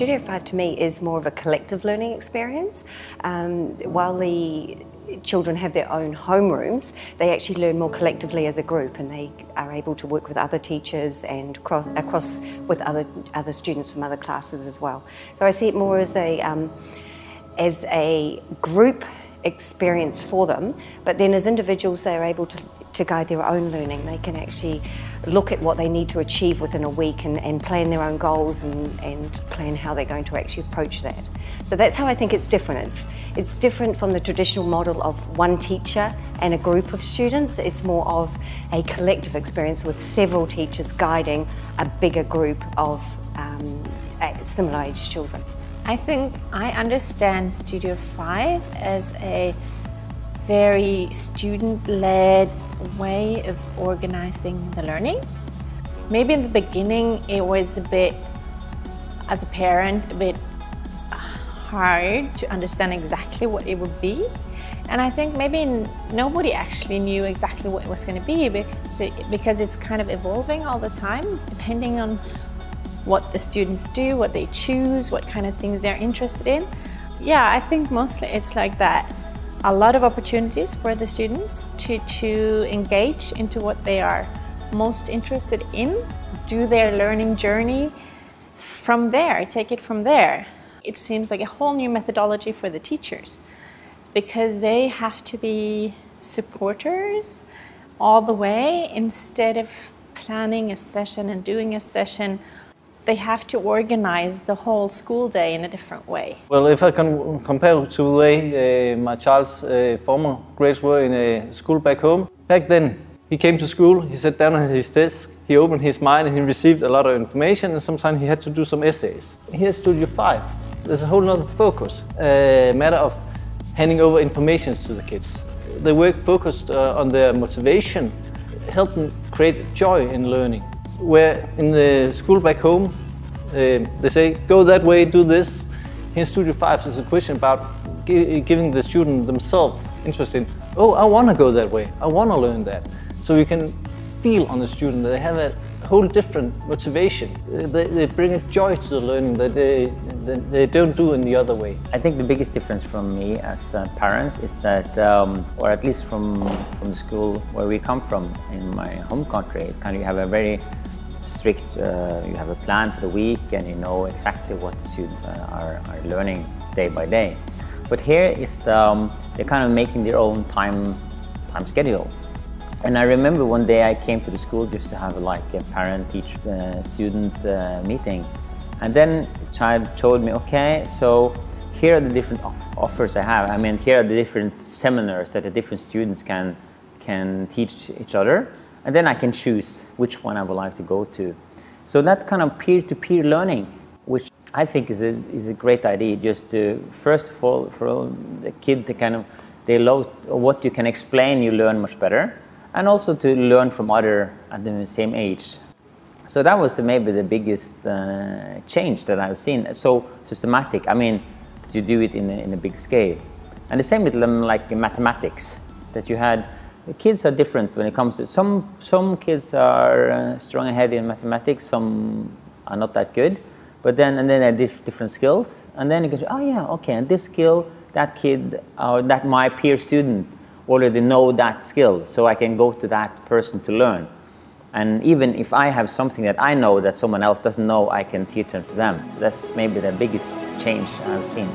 Studio 5 to me is more of a collective learning experience. While the children have their own homerooms, they actually learn more collectively as a group, and they are able to work with other teachers and across with other students from other classes as well. So I see it more as a group experience for them, but then as individuals they are able to guide their own learning. They can actually look at what they need to achieve within a week and plan their own goals and plan how they're going to actually approach that. So that's how I think it's different. It's different from the traditional model of one teacher and a group of students. It's more of a collective experience with several teachers guiding a bigger group of similar aged children. I think I understand Studio 5 as a very student-led way of organizing the learning. Maybe in the beginning it was a bit, as a parent, a bit hard to understand exactly what it would be. And I think maybe nobody actually knew exactly what it was going to be because it's kind of evolving all the time, depending on what the students do, what they choose, what kind of things they're interested in. Yeah, I think mostly it's like that. A lot of opportunities for the students to engage into what they are most interested in, do their learning journey from there, take it from there. It seems like a whole new methodology for the teachers because they have to be supporters all the way instead of planning a session and doing a session. They have to organize the whole school day in a different way. Well, if I can compare to the way my child's former grades were in a school back home, back then he came to school, he sat down at his desk, he opened his mind and he received a lot of information, and sometimes he had to do some essays. Here at Studio 5, there's a whole other focus, a matter of handing over information to the kids. The work focused on their motivation, help them create joy in learning. Where in the school back home, they say, go that way, do this. In Studio 5, there's a question about giving the student themselves interest in, oh, I want to go that way, I want to learn that. So you can feel on the student that they have a whole different motivation. They bring a joy to the learning that they don't do in the other way. I think the biggest difference from me as parents is that, or at least from the school where we come from in my home country, kind of you have a very strict, you have a plan for the week and you know exactly what the students are learning day by day. But here is they're kind of making their own time schedule. And I remember one day I came to the school just to have like a parent-teacher student meeting. And then the child told me, okay, so here are the different offers I have. I mean, here are the different seminars that the different students can teach each other. And then I can choose which one I would like to go to. So that kind of peer-to-peer learning, which I think is a great idea, just to, first of all, for the kid to they love what you can explain, you learn much better. And also to learn from others at the same age. So that was maybe the biggest change that I've seen. So systematic, I mean, you do it in a big scale. And the same with like mathematics, that you had, the kids are different when it comes to, some kids are strong ahead in mathematics, some are not that good. But then, and then they have different skills. And then you can say, oh yeah, okay, and this skill, that kid, or that my peer student, already know that skill, so I can go to that person to learn. And even if I have something that I know that someone else doesn't know, I can teach them to them. So that's maybe the biggest change I've seen.